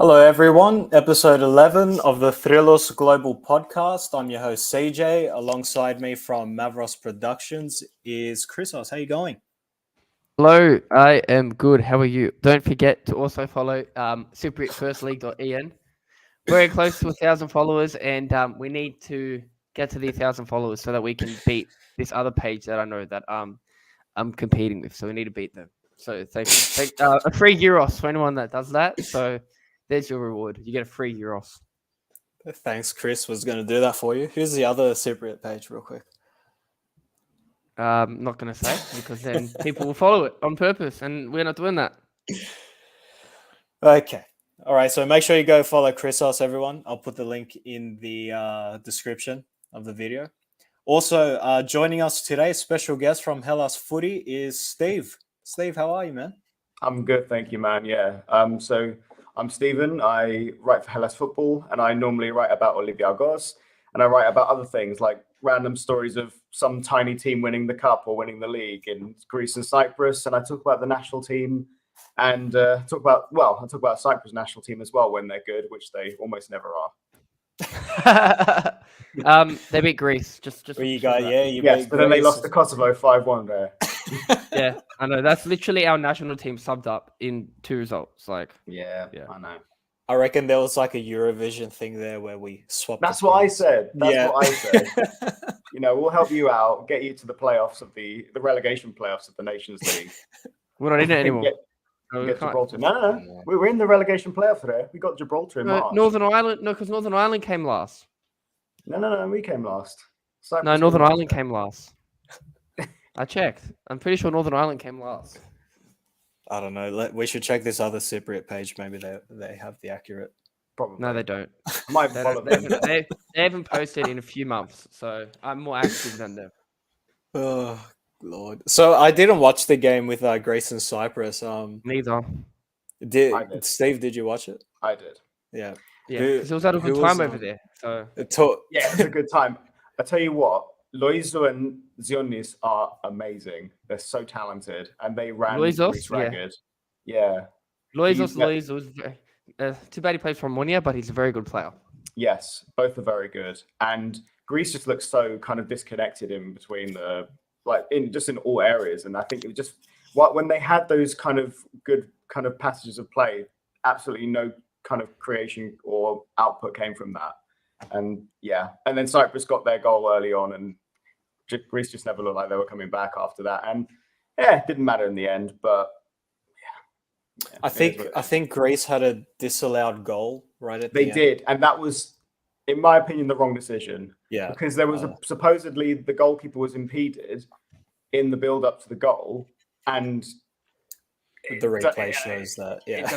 Hello, everyone. Episode 11 of the Thrillos Global Podcast. I'm your host, CJ. Alongside me from Mavros Productions is Chrisos. How you going? Hello, I am good. How are you? Don't forget to also follow cypriotfirstleague.en. Very close to 1,000 followers, and we need to get to the 1,000 followers so that we can beat this other page that I know that I'm competing with. So we need to beat them. So take a free Euros for anyone that does that. So there's your reward. You get a free Euros. Thanks, Chris was going to do that for you. Who's the other Cypriot page, real quick? Not gonna say because then people will follow it on purpose, and we're not doing that. Okay. All right. So make sure you go follow Chrisos, everyone. I'll put the link in the description of the video. Also, joining us today, special guest from Hellas Footy is Steve. Steve, how are you, man? I'm good, thank you, man. Yeah. So I'm Stephen. I write for Hellas Football, and I normally write about OLYMPIAKOS, and I write about other things like random stories of some tiny team winning the cup or winning the league in Greece and Cyprus. And I talk about the national team, and I talk about Cyprus national team as well when they're good, which they almost never are. They beat Greece. Just Well, you got, yeah, you Yes, beat but then they Greece. lost to Kosovo 5-1 there. Yeah, I know. That's literally our national team subbed up in 2 results. Yeah, Yeah. I know. I reckon there was like a Eurovision thing there where we swapped. That's what I said. Yeah. What I said. You know, we'll help you out, get you to the playoffs of the relegation playoffs of the Nations League. We're not in it anymore. Get Gibraltar. No. We were in the relegation playoff today. We got Gibraltar in March. Northern Ireland. No, because Northern Ireland came last. No. We came last. Cyprus No, Northern Ireland last. came last. I checked. I'm pretty sure Northern Ireland came last. I don't know. We should check this other Cypriot page. Maybe they have the accurate. Probably. No, they don't. Might They, follow don't. them. They haven't posted in a few months, so I'm more active than them. Oh Lord! So I didn't watch the game with Greece and Cyprus. Neither. I did. Steve? Did you watch it? I did. Yeah. Yeah, because it was at a good time over there. So Yeah, it was a good time. I tell you what, Loizo and Zionis are amazing. They're so talented, and they ran Greece ragged. Yeah. Loizos. Too bad he plays for Monia, but he's a very good player. Yes, both are very good. And Greece just looks so kind of disconnected in between in all areas. And I think it just when they had those kind of good kind of passages of play, absolutely no kind of creation or output came from that. And then Cyprus got their goal early on, and Greece just never looked like they were coming back after that. And it didn't matter in the end, but I think Greece had a disallowed goal right at the end. They did, and that was, in my opinion, the wrong decision. Yeah, because there was supposedly the goalkeeper was impeded in the build-up to the goal, and the replay shows that. Yeah,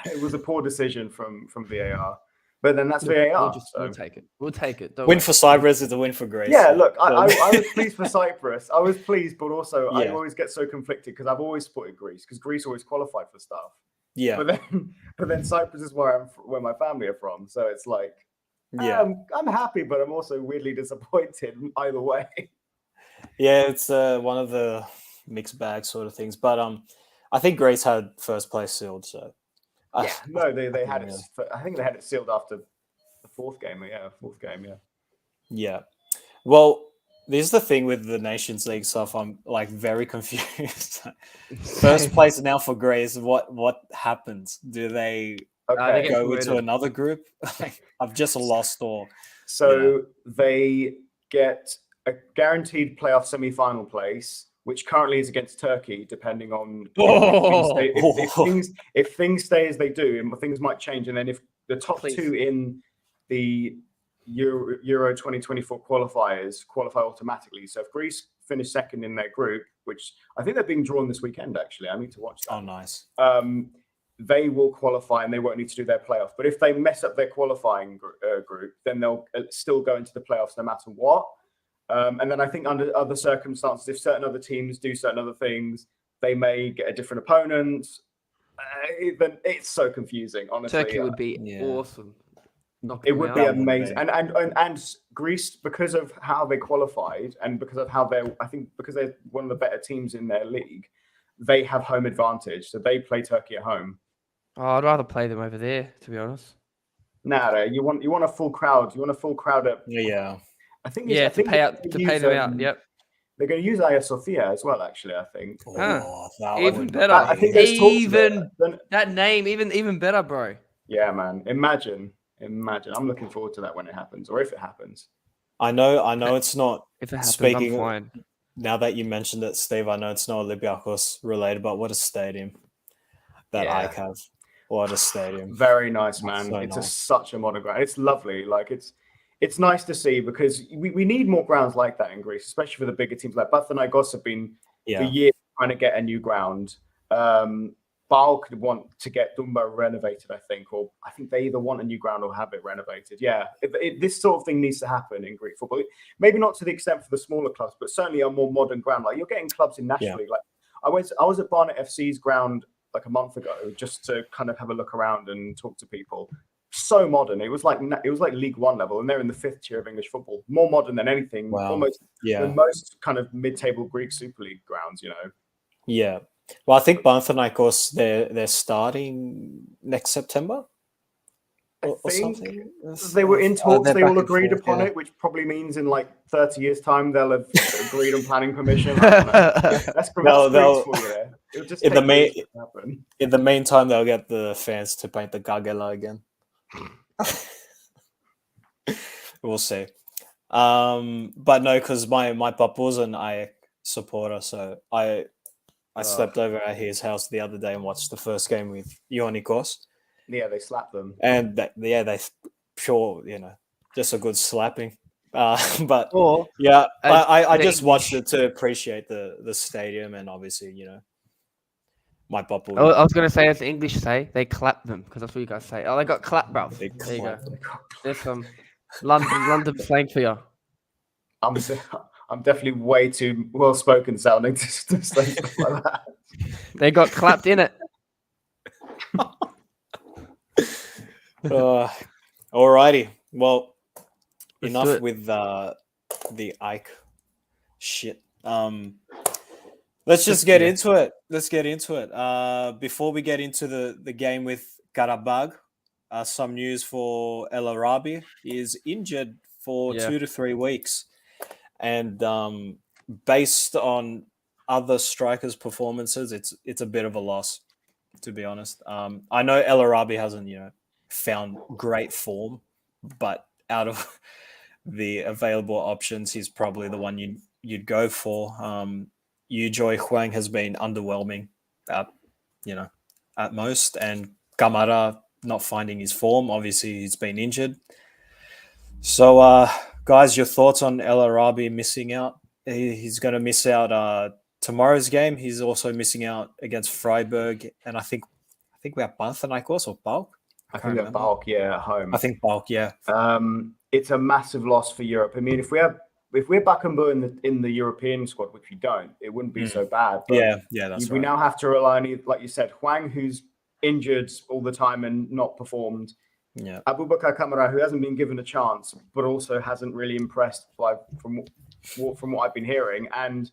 it was a poor decision from VAR. But then that's VAR. We'll take it. We'll take it. Win for Cyprus is a win for Greece. Yeah, look, I was pleased for Cyprus. I was pleased, but also I always get so conflicted because I've always supported Greece because Greece always qualified for stuff. Yeah. But then Cyprus is where my family are from, so it's like, I'm happy, but I'm also weirdly disappointed either way. Yeah, it's one of the mixed bag sort of things, but I think Greece had first place sealed, so. They had it. I think they had it sealed after the fourth game. Yeah. Well, this is the thing with the Nations League stuff. I'm like very confused. First place now for Greece. What happens? Do they go into another group? I've just lost all. So they get a guaranteed playoff semi-final place, which currently is against Turkey, depending on if things stay as they do, and things might change. And then if the top two in the Euro 2024 qualifiers qualify automatically. So if Greece finish second in their group, which I think they're being drawn this weekend, actually, I need to watch that. Oh, nice. They will qualify and they won't need to do their playoff. But if they mess up their qualifying group, then they'll still go into the playoffs no matter what. And then I think under other circumstances, if certain other teams do certain other things, they may get a different opponent. It's so confusing, honestly. Turkey would be awesome. It would be amazing. And Greece, because of how they qualified and because of how because they're one of the better teams in their league, they have home advantage. So they play Turkey at home. Oh, I'd rather play them over there, to be honest. Nah, you want a full crowd. You want a full crowd at. Yeah. I think. Yeah, I to think pay them out. Yep. They're going to use Hagia Sophia as well. Actually, I think. Oh, that Even would better. I think there's talks even that name, even better, bro. Yeah, man. Imagine. I'm looking forward to that when it happens, or if it happens. I know it's not. If it happens, speaking I'm fine. Now that you mentioned it, Steve, I know it's not Olympiakos related, but what a stadium that Ike have. What a stadium. Very nice, man. So it's nice. Such a modern ground. It's lovely. Like it's nice to see because we need more grounds like that in Greece, especially for the bigger teams. Like Panathinaikos have been for years trying to get a new ground. PAOK could want to get Dumba renovated, I think, or I think they either want a new ground or have it renovated. Yeah, this sort of thing needs to happen in Greek football. Maybe not to the extent for the smaller clubs, but certainly a more modern ground. Like you're getting clubs in National League. Like I was at Barnet FC's ground like a month ago just to kind of have a look around and talk to people. So modern. It was like League One level, and they're in the 5th tier of English football. More modern than anything. Wow. Almost the most kind of mid-table Greek Super League grounds. Yeah. Well, I think Panathinaikos they're starting next September. Or something. They were in talks. They all agreed upon it, which probably means in like 30 years' time they'll have agreed on planning permission. That's for you. It'll just in the meantime, they'll get the fans to paint the Gagela again. We'll see. But no, because my papa's an AEK supporter, so I slept over at his house the other day and watched the first game with Ionikos. Yeah, they slapped them. And they sure, just a good slapping. But I just watched it to appreciate the stadium and obviously, my papa. I was going to say, as the English say, they clapped them because that's what you guys say. Oh, they got clapped, bro. There you go. There's some London slang for you. I'm definitely way too well spoken sounding to say stuff like that. They got clapped in it. Alrighty. Well, enough with the Ike shit. Let's just get into it. Before we get into the game with Qarabag, some news for El Arabi. He is injured for 2 to 3 weeks. And based on other strikers' performances, it's a bit of a loss, to be honest. I know El Arabi hasn't, found great form, but out of the available options, he's probably the one you'd go for. Joy Huang has been underwhelming at most, and Kamara not finding his form. Obviously, he's been injured. So, guys, your thoughts on El Arabi missing out? He's going to miss out tomorrow's game. He's also missing out against Freiburg, and I think we have Panathinaikos or PAOK. I think they're PAOK, at home. I think PAOK, yeah. It's a massive loss for Europe. I mean, if we're Bakambu in the European squad, which we don't, it wouldn't be so bad. But yeah, that's right. We now have to rely on, like you said, Huang, who's injured all the time and not performed. Yeah. Aboubakar Kamara, who hasn't been given a chance, but also hasn't really impressed from what I've been hearing, and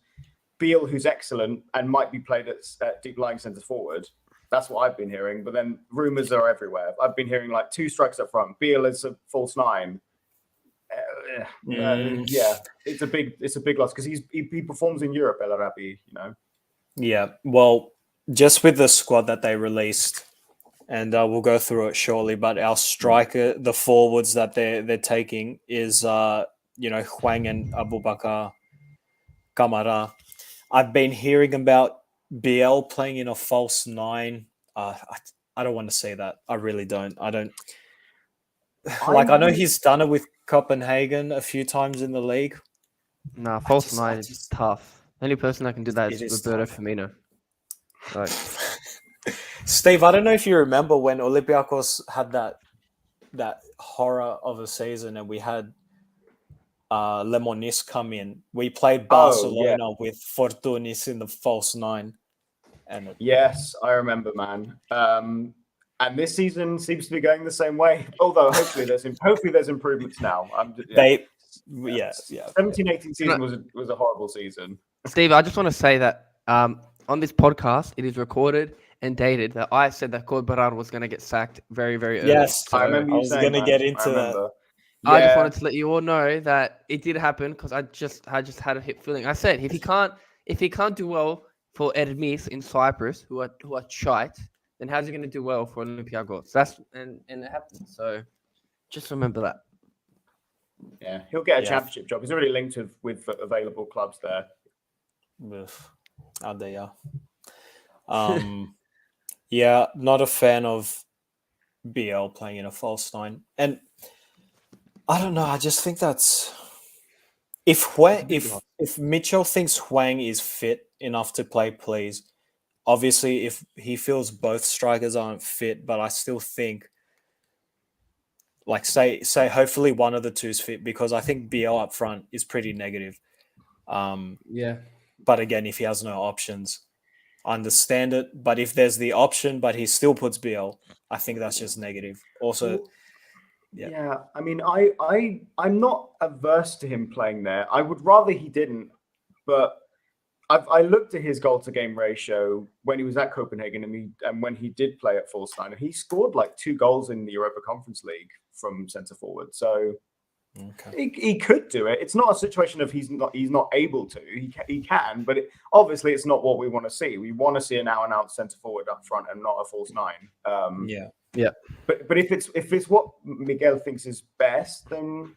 Beal, who's excellent and might be played at deep lying centre forward. That's what I've been hearing. But then rumours are everywhere. I've been hearing like 2 strikes up front. Beal is a false 9. It's a big loss because he performs in Europe, El Arabi, Yeah, well, just with the squad that they released, and we'll go through it shortly. But our striker, the forwards that they're taking is Huang and Aboubakar Kamara. I've been hearing about BL playing in a false 9. I don't want to say that. I really don't. I don't. I know he's done it with Copenhagen a few times in the league. Nah, false 9 is tough. The only person that can do that is Roberto Firmino. Like. Steve, I don't know if you remember when Olympiakos had that horror of a season and we had Lemonis come in. We played Barcelona with Fortunis in the false 9. And yes, I remember, man. And this season seems to be going the same way. Although hopefully there's improvements now. 17-18 season was a horrible season. Steve, I just want to say that on this podcast, it is recorded and dated that I said that Corberan was going to get sacked very, very early. Yes, I remember I you was saying going to that. get into that. Yeah. I just wanted to let you all know that it did happen because I just had a hit feeling. I said if he can't do well for Ermis in Cyprus, who are shite, then how's he going to do well for Olympiakos? And it happened. So just remember that. Yeah, he'll get a championship job. He's already linked with available clubs there. Out there, yeah, not a fan of BL playing in a false nine, and I don't know. I just think that's if Mitchell thinks Hwang is fit enough to play, please. Obviously, if he feels both strikers aren't fit, but I still think, like, say, hopefully one of the two is fit because I think BL up front is pretty negative. Yeah. But again, if he has no options, I understand it. But if there's the option, but he still puts BL, I think that's just negative. Also, yeah. I mean, I'm not averse to him playing there. I would rather he didn't, but I looked at his goal to game ratio when he was at Copenhagen and when he did play at false nine. He scored like 2 goals in the Europa Conference League from centre forward. So he could do it. It's not a situation of he's not able to. He can, but obviously it's not what we want to see. We want to see an out and out centre forward up front and not a false nine. Yeah. But if it's what Miguel thinks is best, then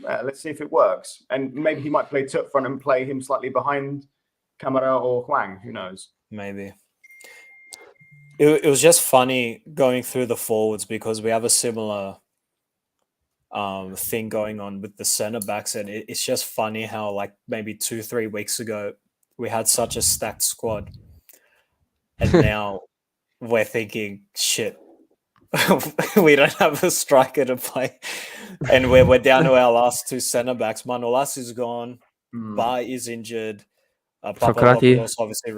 let's see if it works. And maybe he might play 2 up front and play him slightly behind Camara or Hwang. Who knows? Maybe. It was just funny going through the forwards because we have a similar thing going on with the center backs, and it's just funny how like maybe 2-3 weeks ago we had such a stacked squad, and now we're thinking, shit, we don't have a striker to play, and we're down to our last 2 center backs. Manolas is gone, Ba is injured, Papadopoulos obviously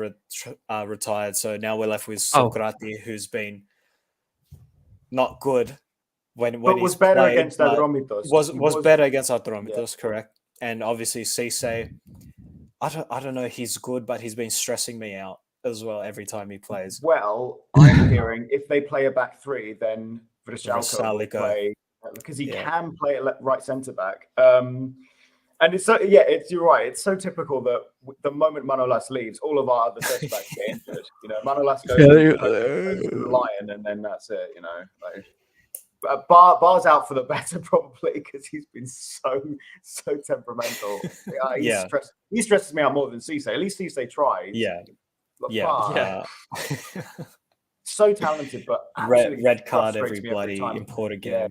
retired, so now we're left with Sokrati, who's been not good. When was better against Atromitos. Was better against Atromitos, correct? And obviously Cisse, I don't know, he's good, but he's been stressing me out as well every time he plays. Well, I'm hearing if they play a back 3, then Vrsaljko will play because he can play at right centre back. And it's so you're right. It's so typical that the moment Manolas leaves, all of our other centre backs get injured. You know, Manolas goes to the Lion, and then that's it. You know, like. Bar's out for the better probably because he's been so temperamental. He stresses me out more than Cisse. At least Cisse tries. So talented, but red card every bloody important game.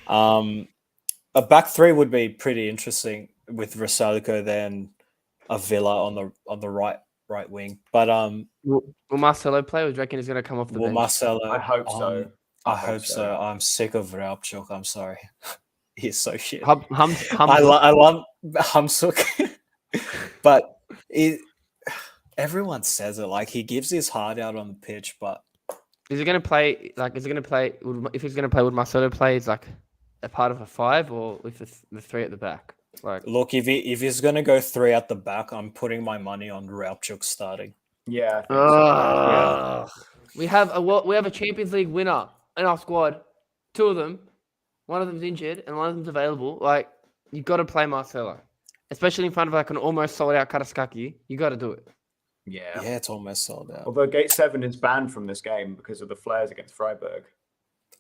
A back 3 would be pretty interesting with Vrsaljko then a Villa on the right wing. But will Marcelo play, or do you reckon he's going to come off the bench? Marcelo? I hope so. I hope so. I'm sick of Vrabchuk. I'm sorry. He's so shit. I love Hamsuk. But everyone says it. Like, he gives his heart out on the pitch, but... Is he going to play... Like, is he going to play... If he's going to play, would Marcelo play as, like, a part of a 5 or with the 3 at the back? Like, look, if he's going to go 3 at the back, I'm putting my money on Vrabchuk starting. Yeah. I think so. We have a Champions League winner in our squad, 2 of them. One of them's injured and one of them's available. Like, you got to play Marcelo, especially in front of like an almost sold out Karaiskaki. You got to do it. Yeah, it's almost sold out. Although Gate 7 is banned from this game because of the flares against Freiburg.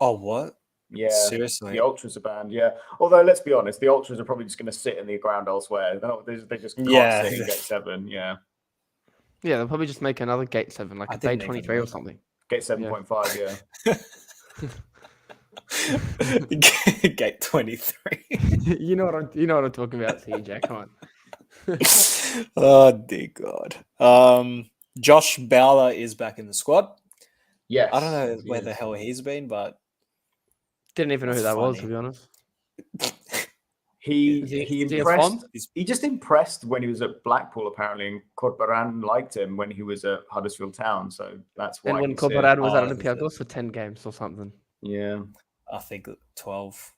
Oh, what? Yeah, seriously. The Ultras are banned. Yeah, although let's be honest, the Ultras are probably just going to sit in the ground elsewhere. They just can't sit in Gate 7. Yeah, they'll probably just make another Gate 7, like a Gate 23 or something. Gate 7.5, yeah. Gate 23. you know what I'm talking about, CJ. Come on. Oh dear God. Josh Bowler is back in the squad. Yes. I don't know where the hell he's been, but didn't even know who that was, to be honest. He impressed. He just impressed when he was at Blackpool, apparently, and Corberan liked him when he was at Huddersfield Town. So that's why. And when Corberan was at Olympiakos for 10 games or something. Yeah, I think 12.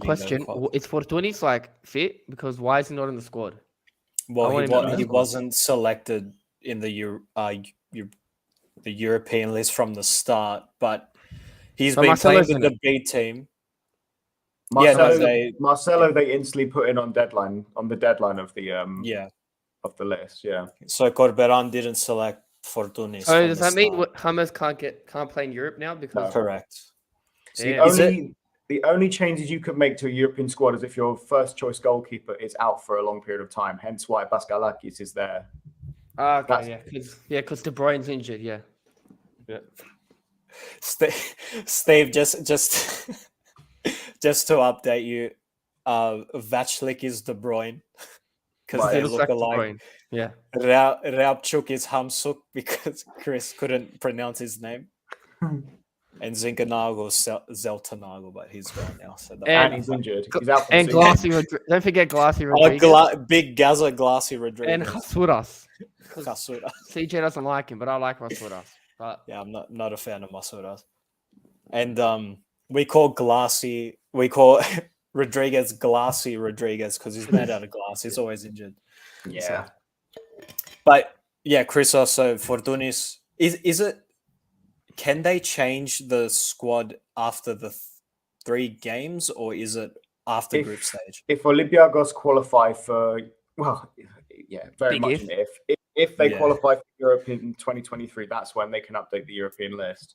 Question: is Fortunis like fit? Because why is he not in the squad? Well, he wasn't selected. in the European list from the start, but he's been playing with the B team. Marcelo, they instantly put in on the deadline of the of the list. Yeah. So Corberan didn't select Fortunis. So does that mean Hammers can't play in Europe now? Because correct. So the only changes you could make to a European squad is if your first choice goalkeeper is out for a long period of time. Hence why Paskalakis is there. Okay, because De Bruyne's injured. Yeah. Steve, just to update you, Vachlik is De Bruyne because they look alike. Yeah. Rabchuk is Hamsuk because Chris couldn't pronounce his name. And Zinkanago, Zeltanago, but he's gone now. So and he's injured. He's out. And Glassy, don't forget Glassy Rodriguez. Big Gaza Glassy Rodriguez. And Hasuras. CJ doesn't like him, but I like Hasuras. But yeah, I'm not a fan of Masuras. And we call Rodriguez Glassy Rodriguez because he's made out of glass. He's always injured. Yeah. So. But yeah, Chris also Fortunis. Is it? Can they change the squad after the 3 games, or is it after group stage? If Olympiakos qualify for, very much an if. If they qualify for Europe in 2023, that's when they can update the European list.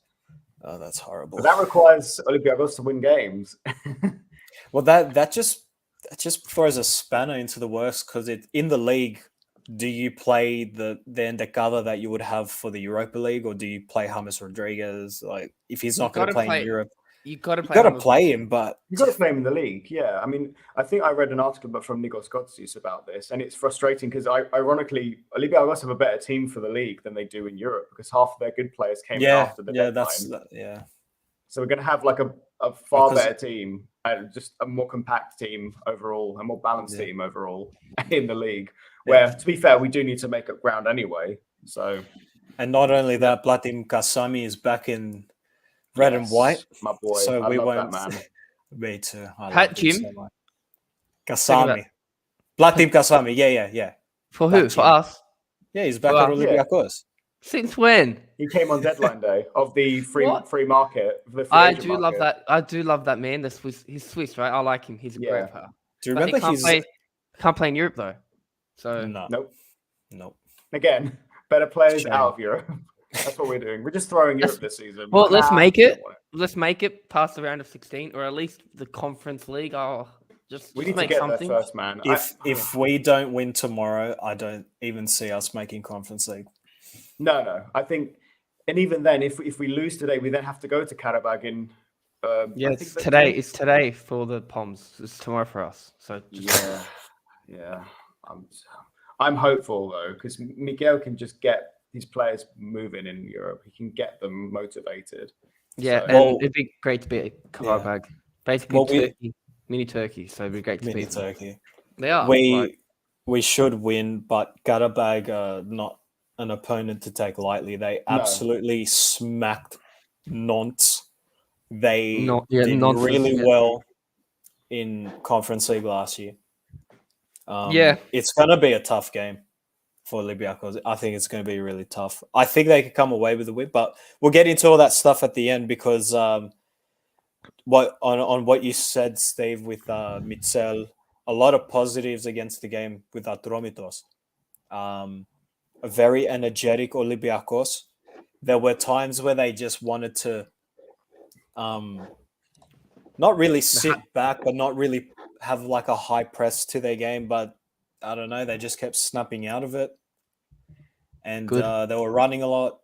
Oh, that's horrible. But that requires Olympiakos to win games. Well, that just throws a spanner into the works because in the league. Do you play the Endekava that you would have for the Europa League, or do you play James Rodriguez? Like, if he's not going to play in Europe, you got to play him. But you got to play him in the league. Yeah, I mean, I think I read an article from Nikos Kotsis about this, and it's frustrating because ironically, Olympiakos have a better team for the league than they do in Europe because half of their good players came after the deadline. So we're going to have like a far better team and just a more compact team overall, a more balanced team overall in the league. Where, to be fair, we do need to make up ground anyway. So, and not only that, Platim Kasami is back in red and white. My boy, so I love that man. Me too. Pat Jim Kasami, Platim Kasami. Yeah. For who? For us? Yeah, he's back at Olympiakos. Since when? He came on deadline day of the free market. I do love that. I do love that man. He's Swiss, right? I like him. He's a great player. Do you remember can't play in Europe though? So nope. Again, better players out of Europe. That's what we're doing. We're just throwing Europe this season. Well, let's make it. Let's make it past the round of 16, or at least the Conference League. We need to get there first, man. If we don't win tomorrow, I don't even see us making Conference League. No. I think, and even then, if we lose today, we then have to go to Qarabag in. It's today. It's today for the Poms. It's tomorrow for us. So yeah. I'm hopeful though because Miguel can just get these players moving in Europe. He can get them motivated. Yeah, and it'd be great to be at Qarabag. Basically, Turkey, mini Turkey. So it'd be great to be Turkey. They are. We should win, but Qarabag are not an opponent to take lightly. They absolutely smacked Nantes. They did really well in Conference League last year. It's going to be a tough game for Olympiakos. I think it's going to be really tough. I think they could come away with the win, but we'll get into all that stuff at the end because what you said, Steve, with Mitzel, a lot of positives against the game with Atromitos. A very energetic Olympiakos. There were times where they just wanted to not really sit back, but not really have like a high press to their game, but I don't know, they just kept snapping out of it. And they were running a lot,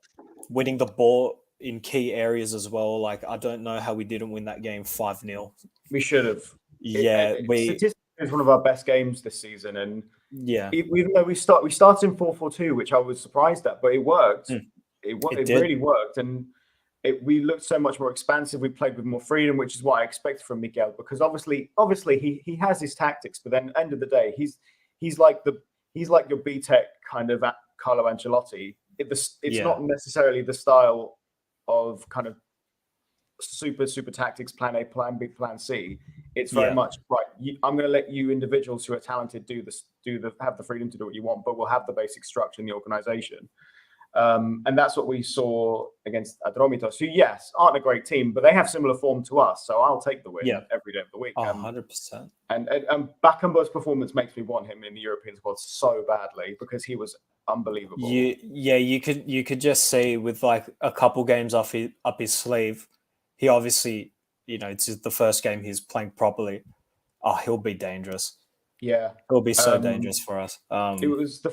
winning the ball in key areas as well. Like, I don't know how we didn't win that game 5-0. We should have. Statistically, it's one of our best games this season. And even though we started in 4-4-2, which I was surprised at, but it worked. It really worked. And we looked so much more expansive. We played with more freedom, which is what I expect from Miguel, because obviously he has his tactics, but then end of the day, he's like your B-Tech kind of Carlo Ancelotti. It's not necessarily the style of kind of super tactics, plan A, plan B, plan C. It's very much right. I'm going to let you individuals who are talented have the freedom to do what you want, but we'll have the basic structure in the organization. And that's what we saw against Atromitos, who, yes, aren't a great team, but they have similar form to us. So I'll take the win every day of the week. 100%. And Bakambo's performance makes me want him in the European squad so badly because he was unbelievable. You could just see with like a couple games up his sleeve, he obviously, it's the first game he's playing properly. Oh, he'll be dangerous. Yeah, it'll be so dangerous for us. It was the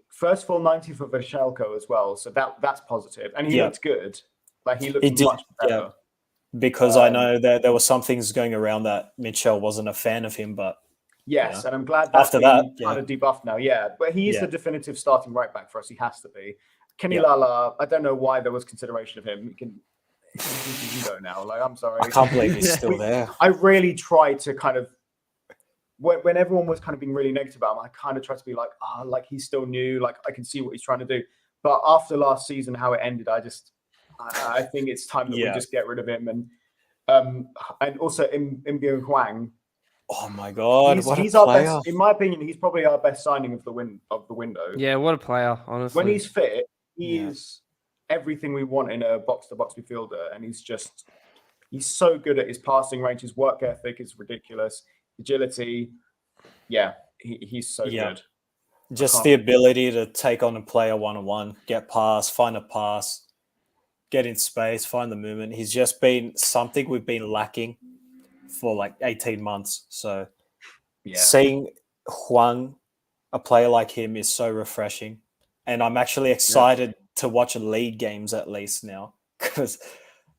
first full 90 for Veshelko as well, so that's positive, and he looked good. Like he looked much better. Because I know that there were some things going around that Mitchell wasn't a fan of him, but yes, and I'm glad that's kind of debuffed now. Yeah, but he is the definitive starting right back for us. He has to be. Kenny Lala, I don't know why there was consideration of him. You go now. Like, I'm sorry, I can't believe he's still there. I really tried to kind of. When everyone was kind of being really negative about him, I kind of tried to be like, like he's still new, like I can see what he's trying to do. But after last season, how it ended, I think it's time that we just get rid of him. And also Mbio Huang. Oh my God, he's our best. In my opinion, he's probably our best signing of the window. Yeah, what a player, honestly. When he's fit, he is everything we want in a box-to-box midfielder, and he's so good at his passing range. His work ethic is ridiculous. Agility, he's so good. Just the ability to take on a player one-on-one, get past, find a pass, get in space, find the movement. He's just been something we've been lacking for like 18 months. So seeing Huang, a player like him, is so refreshing. And I'm actually excited to watch league games at least now, because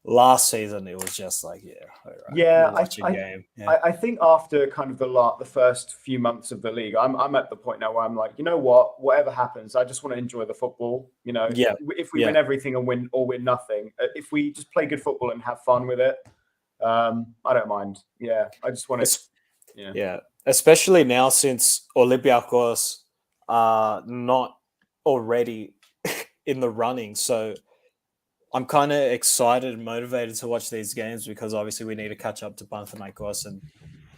last season it was just like I think after kind of the first few months of the league, I'm at the point now where I'm like, you know what, whatever happens, I just want to enjoy the football. If we win everything and win nothing, if we just play good football and have fun with it, I don't mind. I just want to especially now since Olympiakos are not already in the running, so I'm kind of excited and motivated to watch these games, because obviously we need to catch up to Panathinaikos, and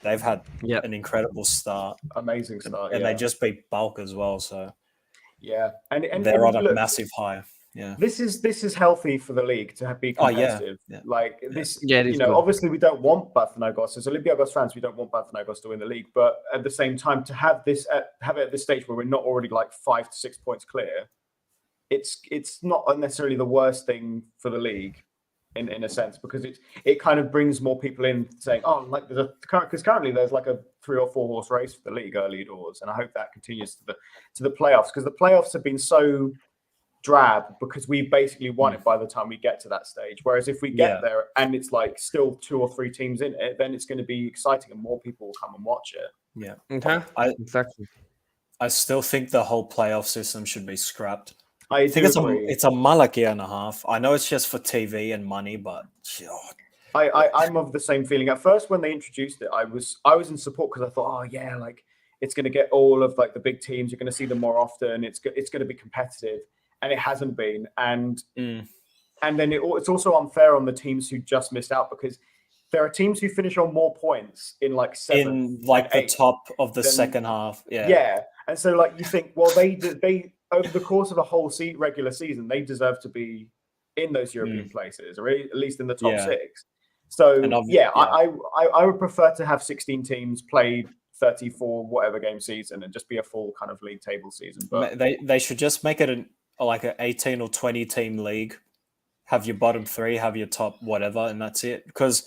they've had an incredible start. Amazing start. And they just beat Bulk as well. So and they're on a massive high. Yeah. This is healthy for the league to be competitive. Like this, obviously we don't want Panathinaikos. As Olympiakos fans, we don't want Panathinaikos to win the league. But at the same time, to have it at this stage where we're not already like 5 to 6 points clear, it's not necessarily the worst thing for the league in a sense, because it kind of brings more people in saying, because currently there's like a 3 or 4 horse race for the league early doors, and I hope that continues to the playoffs, because the playoffs have been so drab because we basically won it by the time we get to that stage. Whereas if we get there and it's like still 2 or 3 teams in it, then it's going to be exciting and more people will come and watch it. Yeah, exactly. I still think the whole playoff system should be scrapped. I think it's a malak year and a half. I know it's just for TV and money, but I'm of the same feeling. At first, when they introduced it, I was in support, because I thought, like it's going to get all of like the big teams. You're going to see them more often. It's going to be competitive, and it hasn't been. And then it's also unfair on the teams who just missed out, because there are teams who finish on more points in like 7th, in like the top of the second half. And so like you think, well, they over the course of a whole regular season, they deserve to be in those European places, or at least in the top 6. So I would prefer to have 16 teams play 34 whatever game season and just be a full kind of league table season. But they should just make it like an 18 or 20 team league. Have your bottom 3, have your top whatever, and that's it. Because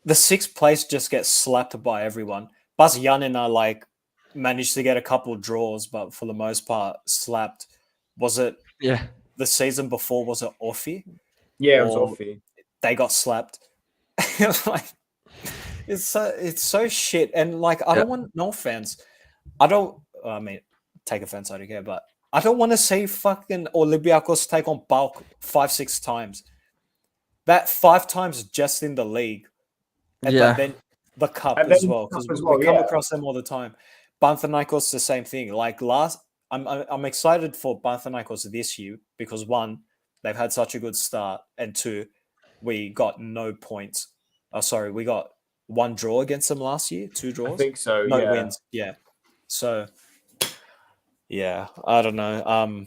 the 6th place just gets slapped by everyone. Bas Yanin are like managed to get a couple of draws, but for the most part slapped. Was it the season before? Was it Orfi? Yeah, it was Orfi. They got slapped. Like it's so shit. And like I don't want no offense. I mean, take offense, I don't care, but I don't want to see fucking Olympiakos take on Bulk 5-6 times. That 5 times just in the league. And then the cup as well, because we come across them all the time. Panathinaikos, the same thing. Like I'm excited for Panathinaikos this year because 1, they've had such a good start, and 2, we got no points. Oh, sorry, we got 1 draw against them last year, 2 draws. I think so. No wins. Yeah. So, yeah, I don't know.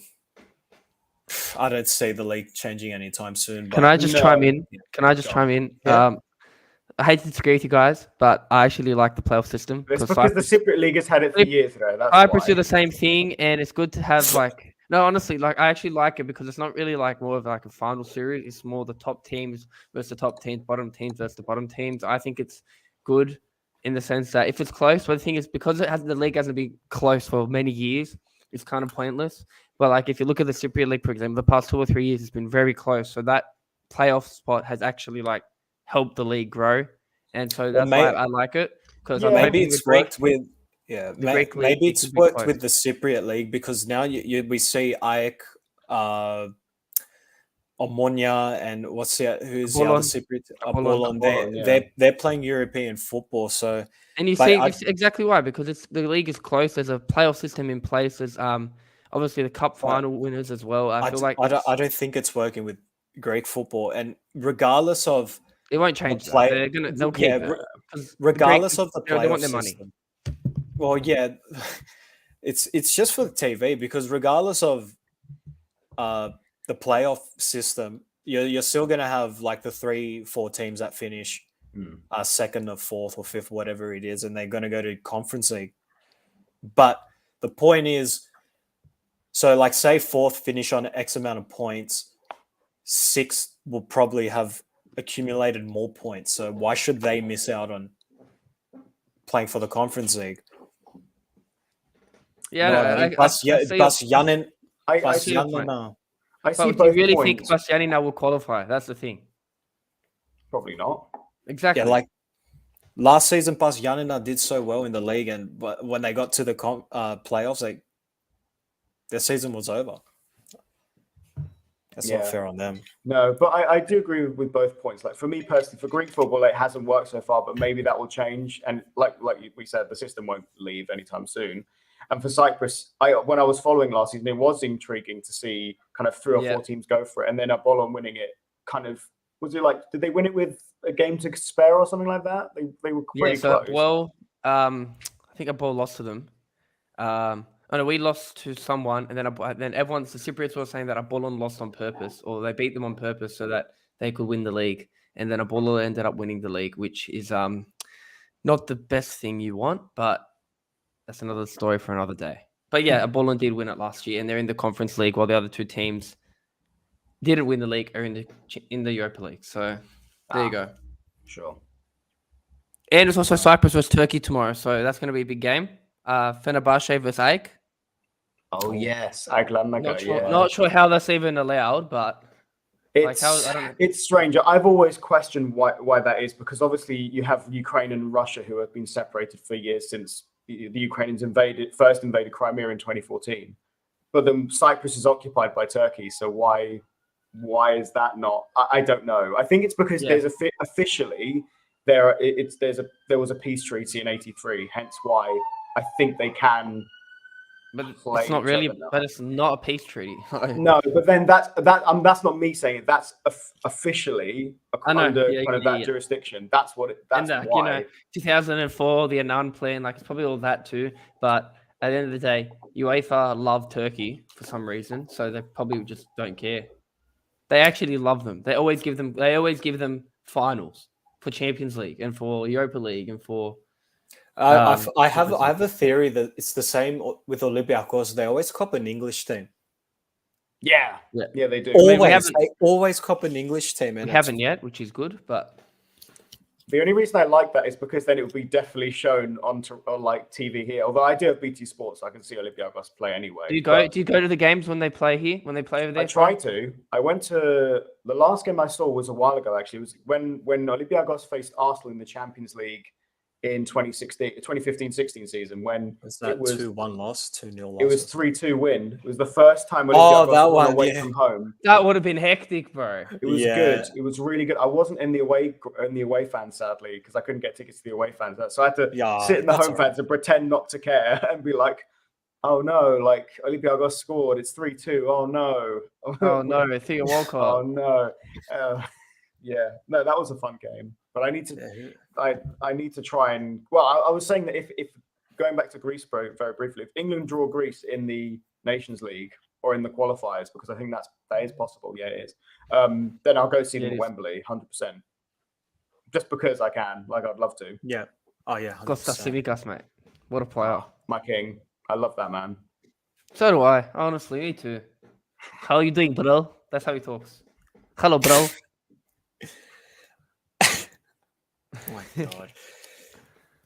I don't see the league changing anytime soon. But Can I just chime in? Can I just chime in? Yeah. I hate to disagree with you guys, but I actually like the playoff system. It's because the Cypriot League has had it for years ago. That's Cyprus do the same thing, and it's good to have like. No, honestly, like I actually like it because it's not really like more of like a final series. It's more the top teams versus the top teams, bottom teams versus the bottom teams. I think it's good in the sense that if it's close, but the thing is because the league hasn't been close for many years, it's kind of pointless. But like if you look at the Cypriot League, for example, the past 2 or 3 years, it's been very close. So that playoff spot has actually like helped the league grow, and so that's why I like it because maybe it's worked with. Yeah, maybe it's worked with the Cypriot League because now we see AEK, Omonia, and who's the other Cypriot? Apollon. They're playing European football, so and you see exactly why because the league is close. There's a playoff system in place. There's obviously the cup final winners as well. I don't think it's working with Greek football, and regardess of it won't change. They'll keep it. Regardless of the playoff they want their money. system. Well, yeah, it's just for the TV because regardless of the playoff system, you're still going to have like the 3-4 teams that finish second or fourth or fifth, whatever it is, and they're going to go to Conference League. But the point is, so like say fourth finish on X amount of points, sixth will probably have accumulated more points. So why should they miss out on playing for the Conference League? Yeah, Basyanin. I see but do you really think Basyanin will qualify? That's the thing. Probably not. Exactly. Yeah, like last season, Basyanin did so well in the league, and but when they got to the playoffs, their season was over. That's not fair on them. No, but I do agree with both points. Like for me personally, for Greek football, it hasn't worked so far, but maybe that will change. And like we said, the system won't leave anytime soon. And for Cyprus, when I was following last season, it was intriguing to see kind of 3 or 4 teams go for it, and then Apollon winning it. Kind of was it like? Did they win it with a game to spare or something like that? They were pretty close. Well, I think Apollon lost to them. No, we lost to someone, and then the Cypriots were saying that Apollon lost on purpose, or they beat them on purpose so that they could win the league, and then Apollon ended up winning the league, which is not the best thing you want, but that's another story for another day. But yeah, Apollon did win it last year, and they're in the Conference League, while the other 2 teams didn't win the league, are in the Europa League. So there you go. Sure. And it's also Cyprus versus Turkey tomorrow, so that's going to be a big game. Fenerbahce versus AEK. Oh yes, AEK. Not sure how that's even allowed, but it's strange. I've always questioned why that is, because obviously you have Ukraine and Russia who have been separated for years since the Ukrainians first invaded Crimea in 2014. But then Cyprus is occupied by Turkey, so why is that not? I don't know. I think it's because there's officially there was a peace treaty in '83, hence why I think they can. But it's not really. But it's not a peace treaty. No, but then that's not me saying it. That's officially under that jurisdiction. That's what it. That's why. 2004, the Annan plan, like it's probably all that too. But at the end of the day, UEFA love Turkey for some reason, so they probably just don't care. They actually love them. They always give them finals for Champions League and for Europa League and for. I have a theory that it's the same with Olympiakos. They always cop an English team. Yeah, they do. They always cop an English team. We haven't yet, which is good, but the only reason I like that is because then it would be definitely shown on like TV here. Although I do have BT Sports, so I can see Olympiakos play anyway. Do you go to the games when they play here? When they play over there? I try to. I went to the last game I saw was a while ago. Actually, it was when Olympiakos faced Arsenal in the Champions League in 2015-16 season when it was 2-1 loss, 2-0 loss. It was 3-2 win. It was the first time Olympiakos won away from home. That would have been hectic, bro. It was good. It was really good. I wasn't in the away fans, sadly, because I couldn't get tickets to the away fans. So I had to sit in the home fans and pretend not to care and be like, oh no, like Olympiakos scored. It's 3-2. Oh no. Oh no, I think a World Cup. Oh no. Yeah, no, that was a fun game. But I need to, I need to try and. Well, I was saying that if going back to Greece very briefly, if England draw Greece in the Nations League or in the qualifiers, because I think that is possible. Yeah, it is. Then I'll go see them at Wembley, 100%. Just because I can, like I'd love to. Yeah. Oh yeah. Kostas Tsimikas, mate. What a player. My king. I love that man. So do I. Honestly, me too. How are you doing, bro? That's how he talks. Hello, bro. Oh my god.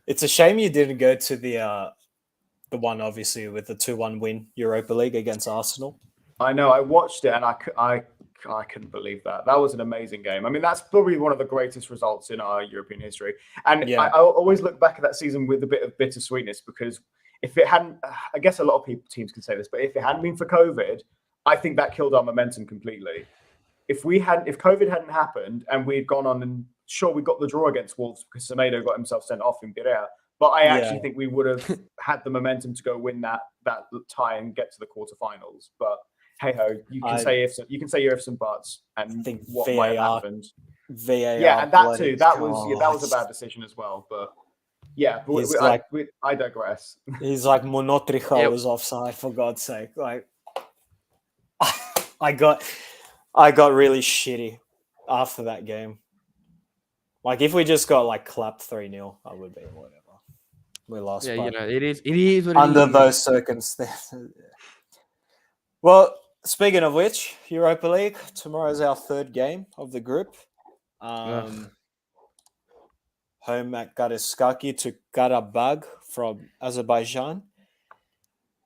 It's a shame you didn't go to the one, obviously, with the 2-1 win Europa League against Arsenal. I know. I watched it and I couldn't believe that. That was an amazing game. I mean, that's probably one of the greatest results in our European history. And I always look back at that season with a bit of bittersweetness because if it hadn't, I guess a lot of teams can say this, but if it hadn't been for COVID, I think that killed our momentum completely. If COVID hadn't happened and we'd gone on and sure, we got the draw against Wolves because Semedo got himself sent off in Piraeus, but I actually think we would have had the momentum to go win that tie and get to the quarterfinals. But hey ho, you can say your ifs and buts and think what VAR, might have happened. VAR, yeah, and that too. That was a bad decision as well. But yeah, I digress. He's like Monotricho was offside, for God's sake. Like I got really shitty after that game. Like if we just got like clapped 3-0, I would be whatever. We lost. Yeah, it is what under those circumstances. Well, speaking of which, Europa League, tomorrow's our third game of the group. Home at Qarabag to Qarabag from Azerbaijan.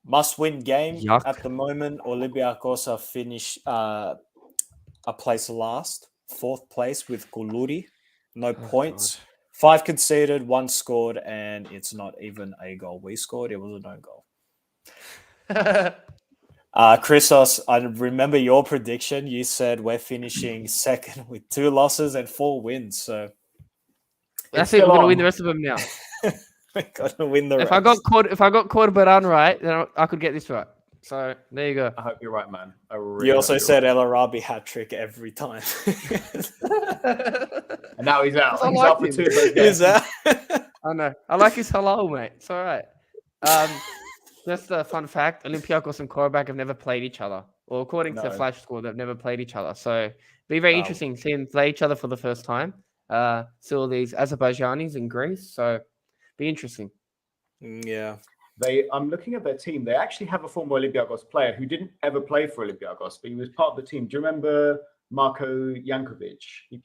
Must-win game at the moment. Olympiakos are finished a place last, 4th place with Guluri. No points. God. 5 conceded, 1 scored, and it's not even a goal. We scored, it was a no goal. Christos, I remember your prediction. You said we're finishing second with 2 losses and 4 wins. So that's it. We're gonna win the rest of them now. We're gonna win the rest. If I got Korban right, then I could get this right. So there you go. I hope you're right, man. You also said El Arabi hat trick every time. And now he's out. He's out for 2 of those games. Is that? I know. I like his halal, mate. It's all right. Just a fun fact: Olympiakos and Qarabag have never played each other. Well, according to Flash Score, they've never played each other. So be very interesting seeing them play each other for the first time. Still these Azerbaijanis in Greece. So be interesting. Yeah. I'm looking at their team. They actually have a former Olympiakos player who didn't ever play for Olympiakos, but he was part of the team. Do you remember Marko Jankovic? He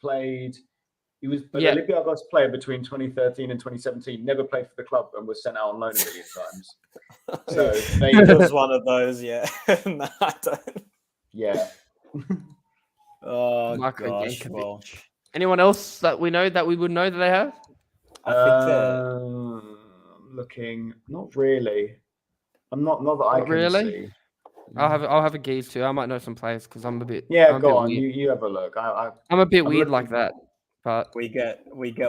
was an Olympiakos player between 2013 and 2017, never played for the club and was sent out on loan a million times. So it was one of those, yeah. No, I don't. Yeah. Oh, Marko gosh. Jankovic. Well, anyone else that we would know that they have? I think that... looking, not really. I'm not that I can really see. I'll have a gaze too. I might know some players because I'm a bit. Yeah, go on. You have a look. I'm a bit weird like that, but we get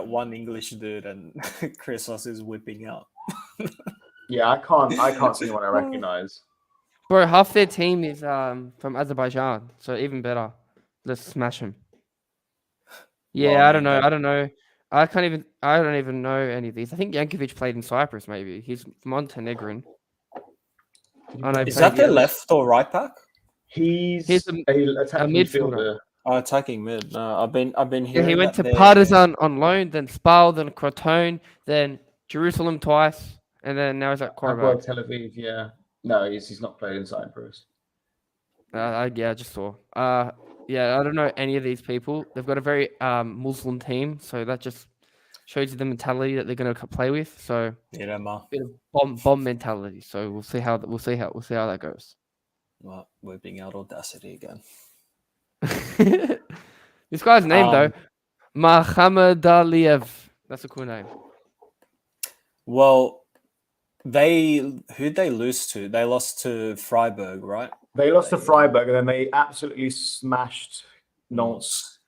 one English dude and Christos is whipping out. Yeah, I can't see anyone I recognize. Bro, half their team is from Azerbaijan, so even better. Let's smash them. Yeah, well, I don't know. I don't even know any of these. I think Jankovic played in Cyprus, maybe. He's Montenegrin. Is that their left or right back? He's a attacking midfielder. Oh, attacking mid. No, I've been hearing. Yeah, he went to Partizan on loan, then Spal, then Crotone, then Jerusalem twice, and then now he's at Qarabag. Tel Aviv, yeah. No, he's not played in Cyprus. I just saw. Yeah, I don't know any of these people. They've got a very Muslim team, so that just shows you the mentality that they're going to play with. So bit of bomb mentality. So we'll see how that goes. Well, we're being out audacity again. This guy's name though, Mohamed Aliyev. That's a cool name. Well, who'd they lose to? They lost to Freiburg, right? They lost to Freiburg, and then they absolutely smashed Nantes.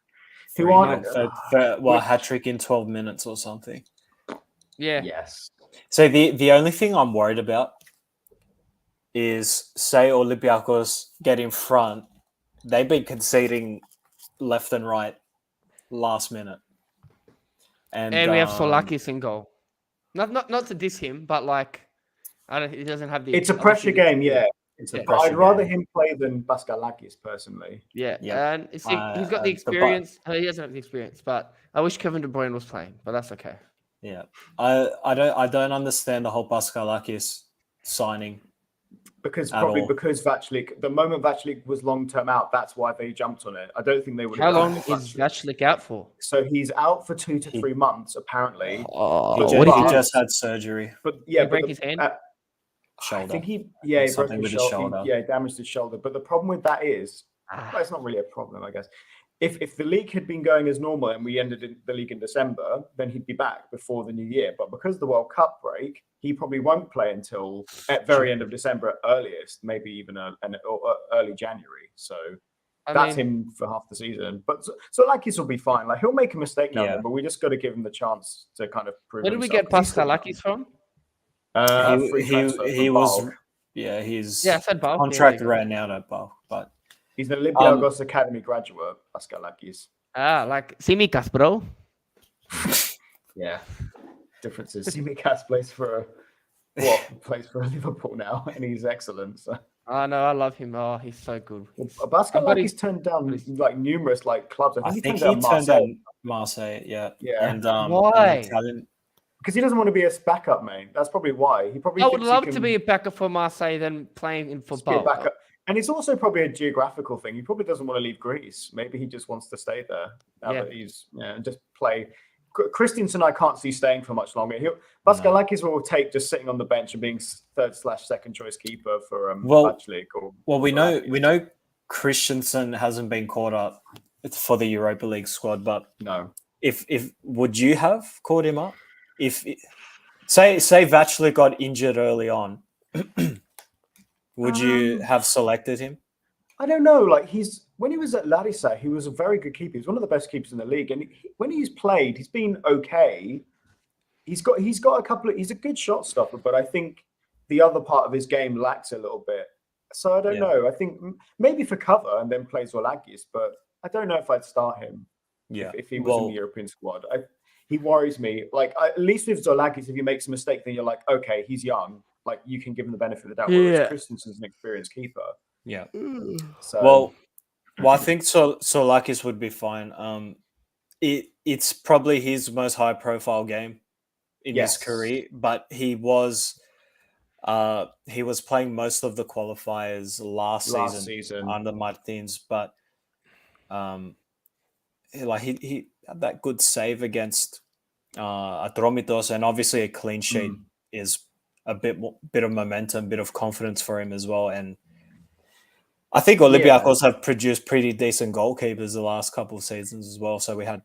Who are hat trick in 12 minutes or something? Yeah. Yes. So the only thing I'm worried about is, say Olympiakos get in front, they've been conceding left and right. last minute. And we have Solakis in goal. Not to diss him, but like, he doesn't have the. It's a pressure game, yeah. I'd rather him play than Paskalakis personally. Yeah, and he's got the experience. He doesn't have the experience, but I wish Kevin De Bruyne was playing, but that's okay. Yeah, I don't understand the whole Paskalakis signing. Because Vaclik, the moment Vaclik was long-term out, that's why they jumped on it. I don't think they would. How long is Vaclik out for? So he's out for 2 to 3 months, apparently. He just had surgery. But yeah, break his hand. Shoulder. I think he broke his shoulder. He damaged his shoulder. But the problem with that is, well, it's not really a problem, I guess. If the league had been going as normal and we ended the league in December, then he'd be back before the new year. But because of the World Cup break, he probably won't play until at very end of December at earliest, maybe even early January. So that's him for half the season. But Solakis will be fine. Like, he'll make a mistake now, but we just got to give him the chance to kind of prove. Where did we get Paskalakis from? He was I said Bal. Contract ran out at Bal, but he's an Olympiakos Academy graduate, Paskalakis. Like Tsimikas, bro. Yeah, differences. Tsimikas plays for Liverpool now, and he's excellent. So. I know, I love him. Oh, he's so good. Paskalakis turned down like numerous clubs. I think he turned down Marseille. Yeah. And why? Because he doesn't want to be a backup, mate. That's probably why. I would love to be a backup for Marseille than playing in football. And it's also probably a geographical thing. He probably doesn't want to leave Greece. Maybe he just wants to stay there now that he's and just play. Christensen, I can't see staying for much longer. Paskalakis will take just sitting on the bench and being third/second choice keeper for Vaclik. We know Christensen hasn't been caught up for the Europa League squad, but no. If would you have caught him up? If say Vaclik got injured early on, would you have selected him? I don't know. Like, when he was at Larissa, he was a very good keeper. He's one of the best keepers in the league, and when he's played, he's been okay. He's got a couple of. He's a good shot stopper, but I think the other part of his game lacks a little bit. So I don't know. I think maybe for cover and then play Solakis, but I don't know if I'd start him. Yeah, if he was in the European squad, he worries me. Like, at least with Solakis, if he makes a mistake, then you're like, okay, he's young. Like, you can give him the benefit of the doubt. Whereas Christensen's an experienced keeper. Yeah. So, I think Solakis would be fine. It's probably his most high-profile game in his career, but he was playing most of the qualifiers last season under Martins, but he had that good save against Atromitos, and obviously a clean sheet is a bit of momentum, bit of confidence for him as well. And I think Olympiakos have produced pretty decent goalkeepers the last couple of seasons as well. So we had,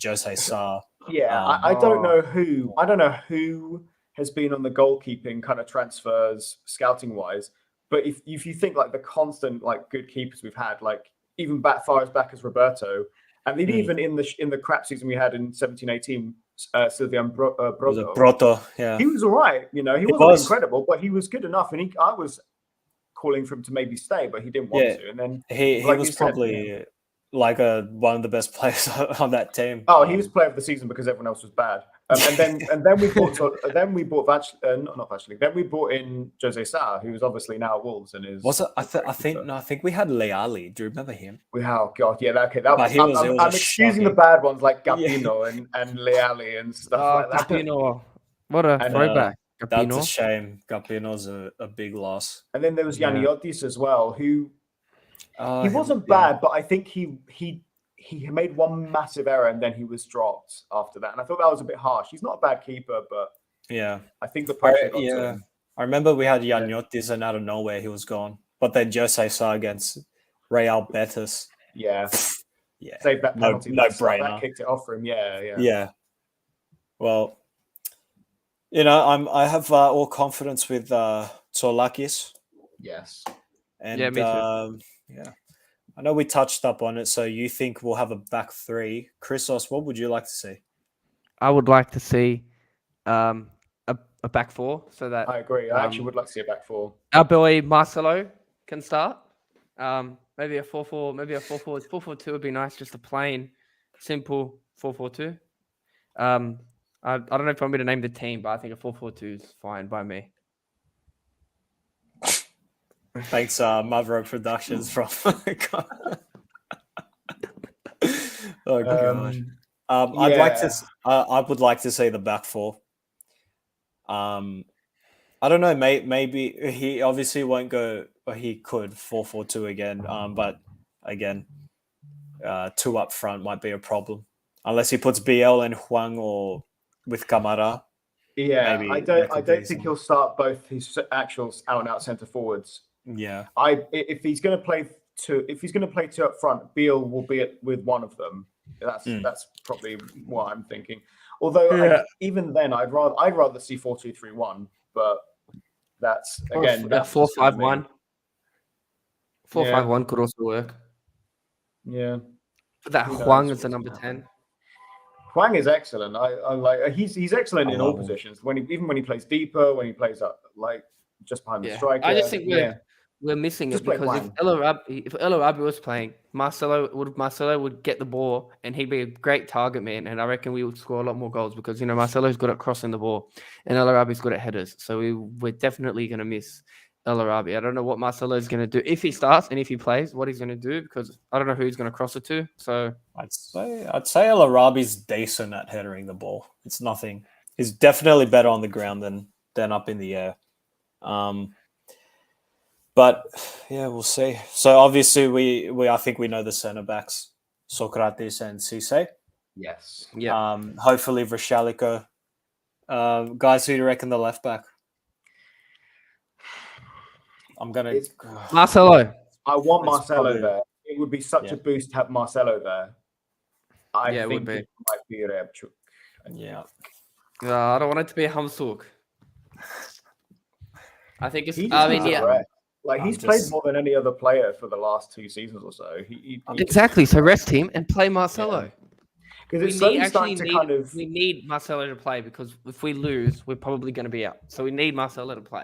Jose Sa. Yeah, I don't know who. I don't know who has been on the goalkeeping kind of transfers scouting wise. But if you think like the constant good keepers we've had, like even far as back as Roberto, and then even in the crap season we had in 17-18, Silvian Broto, yeah, he was all right. He wasn't incredible, but he was good enough. And I was calling for him to maybe stay, but he didn't want to. And then he was probably one of the best players on that team. Oh, he was player of the season because everyone else was bad. And then we bought Then we bought in Jose Sa, who is obviously now at Wolves and is. Was it? I think we had Leali. Do you remember him? Oh God, yeah, okay. I'm excusing the bad ones like Gapino and Leali and stuff like that. Gapino, what a throwback. That's a shame. Gapino's a big loss. And then there was Yaniotis as well, who he wasn't bad, but I think he made one massive error and then he was dropped after that. And I thought that was a bit harsh. He's not a bad keeper, but I think the pressure got to him. I remember we had Yaniotis and out of nowhere he was gone. But then Jose Sa against Real Betis. Yeah. Saved that penalty. No brainer. That kicked it off for him. Yeah. Well, I have all confidence with Solakis. Yes. And me too. I know we touched up on it, so you think we'll have a back three. Christos, what would you like to see? I would like to see a back four, so that I agree. I actually would like to see a back four. Our boy Marcelo can start. Maybe a 4-4, maybe a 4-4. 4-4-2 would be nice, just a plain simple 4-4-2. I don't know if I'm going to name the team, but I think a 4-4-2 is fine by me. Thanks, Mavro Productions from. Oh gosh. I would like to see the back four. I don't know. Maybe he obviously won't go. Or he could 4-4-2 again. But again, 2 up front might be a problem unless he puts BL and Huang or with Kamara. Yeah, I don't think he'll start both his actual out and out centre forwards. Yeah, if he's going to play 2 up front, Beal will be with one of them. That's probably what I'm thinking. Although even then, I'd rather see 4-2-3-1, but that's again 4-5-1. 4-5-1 could also work. Yeah, but that Huang is the number 10. Huang is excellent. I like he's excellent in all positions. Even when he plays deeper, when he plays up like just behind the striker. I just think we're missing it because if El Arabi was playing, Marcelo would get the ball and he'd be a great target man, and I reckon we would score a lot more goals because Marcelo's good at crossing the ball and El Arabi's good at headers. So we're definitely going to miss El Arabi. I don't know what Marcelo's going to do if he starts and if he plays, what he's going to do because I don't know who he's going to cross it to. So I'd say El Arabi's decent at headering the ball. It's nothing. He's definitely better on the ground than up in the air. But yeah, we'll see. So obviously we I think we know the centre backs, Socrates and Cisse. Yes. Yeah. Hopefully Vršaljko. Guys, who do you reckon the left back? I'm gonna Marcelo. I want Marcelo there. It would be such a boost to have Marcelo there. I think it might be Repchuk. Yeah. I don't want it to be Hamsuk. I think it's. He's played more than any other player for the last 2 seasons or so. Exactly. So rest him and play Marcelo. Because we need Marcelo to play because if we lose, we're probably going to be out. So we need Marcelo to play.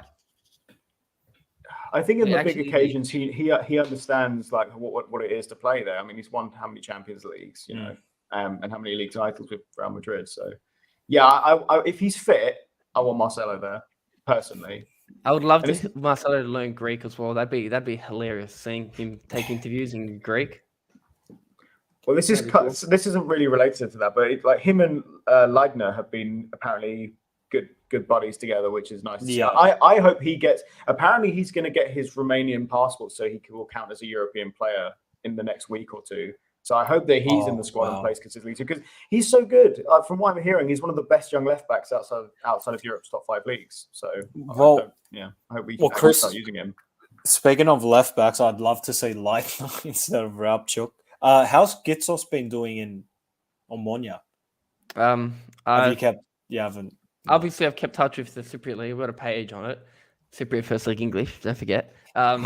I think in the big occasions, he understands like what it is to play there. I mean, he's won how many Champions Leagues, and how many league titles with Real Madrid. So, yeah, if he's fit, I want Marcelo there personally. I would love Marcelo to learn Greek as well. That'd be hilarious seeing him take interviews in Greek. Well, this isn't really related to that, but him and Leitner have been apparently good buddies together, which is nice. Yeah, I hope he gets. Apparently, he's going to get his Romanian passport, so he will count as a European player in the next week or 2. So I hope that he's in the squad and plays consistently too, because he's so good. From what I'm hearing, he's one of the best young left backs outside of Europe's top 5 leagues. So I hope we can start using him. Speaking of left backs, I'd love to see Leitner instead of Repchuk. How's Gitsos been doing in Omonia? Have you kept? You haven't. Obviously, I've kept touch with the Cypriot League. We've got a page on it. Cypriot First League English. Don't forget. I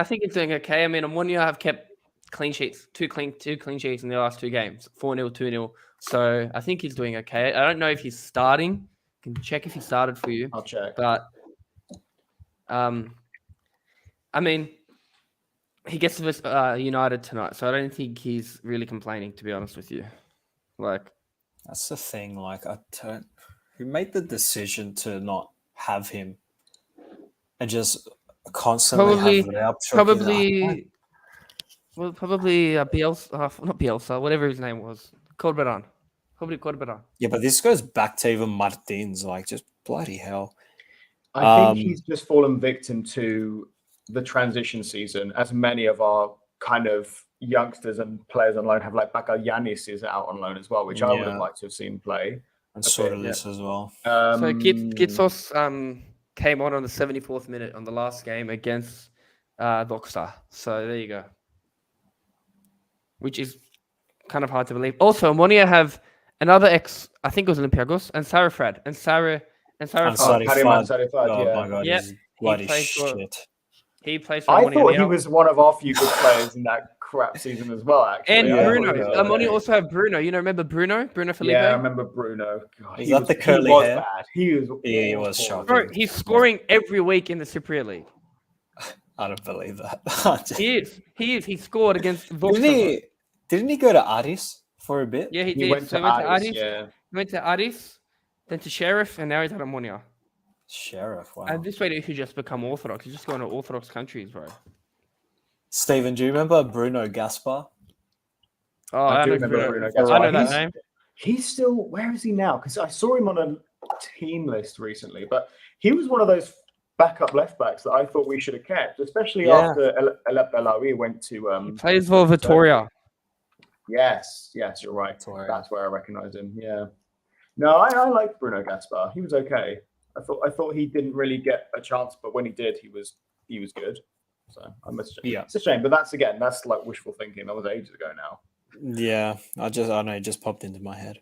think it's doing okay. I mean, Omonia have kept clean sheets, two clean sheets in the last 2 games, 4-0, 2-0. So I think he's doing okay. I don't know if he's starting. I can check if he started for you. I'll check. But, I mean, he gets to United tonight, so I don't think he's really complaining, to be honest with you. That's the thing. Who made the decision to not have him and just constantly have probably Bielsa, not Bielsa, whatever his name was, Corberan. Probably Corberan. Yeah, but this goes back to even Martins. Just bloody hell. I think he's just fallen victim to the transition season, as many of our kind of youngsters and players on loan have. Bakar Yanis is out on loan as well, which I would have liked to have seen play. And Sotiris as well. So Gitsos came on the 74th minute on the last game against Doxa. So there you go. Which is kind of hard to believe. Also, Omonia have another I think it was Olympiakos, and Sarafrad. And Sarafrad. Oh my God, he's bloody shit. He plays for Omonia. I thought he was one of our few good players in that crap season as well, actually. And Bruno. Omonia also have Bruno. Remember Bruno? Bruno Felipe? Yeah, I remember Bruno. God, is that the curly hair? Bad. He was shocking. Bro, he's scoring every week in the Cypriot League. I don't believe that. He is. He scored against Vox. Didn't he go to Aris for a bit? Yeah, he He did. went So to he went to Aris, Aris, yeah. went to Aris, then to Sheriff, and now he's at Ammonia. Sheriff, wow. And this way, he could just become Orthodox. He's just going to Orthodox countries, bro. Stephen, do you remember Bruno Gaspar? Oh, I do know remember Bruno. Bruno Gaspar. I know that name. He's still, where is he now? Because I saw him on a team list recently, but he was one of those backup left backs that I thought we should have kept, especially after El Belawi went to. He plays for Victoria. Yes, you're right. Victoria. That's where I recognized him. Yeah. No, I liked Bruno Gaspar. He was okay. I thought he didn't really get a chance, but when he did, he was good. So it's a shame, but that's like wishful thinking. That was ages ago now. Yeah, I know it just popped into my head.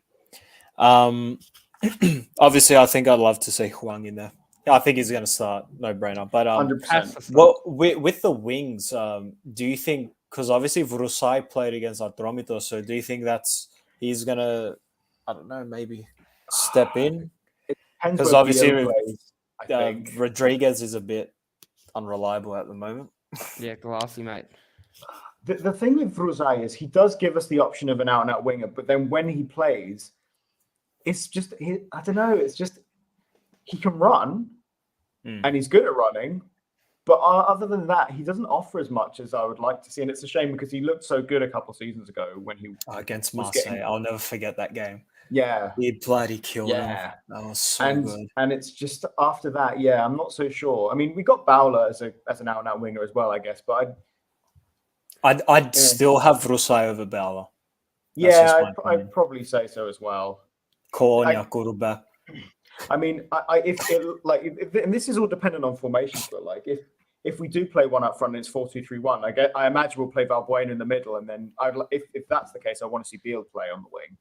Obviously, I think I'd love to see Huang in there. I think he's going to start, no brainer. But 100%. Well, with the wings, do you think? Because obviously Vrusai played against Atromitos, so do you think he's going to? I don't know, maybe step in. Because obviously Rodriguez is a bit unreliable at the moment. Yeah, glassy, mate. The thing with Vruzai is he does give us the option of an out-and-out winger, but then when he plays, it's just, I don't know, it's just, he can run, and he's good at running, but other than that, he doesn't offer as much as I would like to see, and it's a shame because he looked so good a couple of seasons ago when he against Marseille. I'll never forget that game. Yeah. He bloody killed him. That was so good. And it's just after that, I'm not so sure. I mean, we got Bowler as an out-and-out winger as well, I guess, but I'd still have Vrusai over Bowler. I'd probably say so as well. Konya, Kuruba. I mean, and this is all dependent on formations, but like if we do play one up front and it's 4-2-3-1, I imagine we'll play Valbuena in the middle, and then if that's the case, I want to see Beale play on the wing.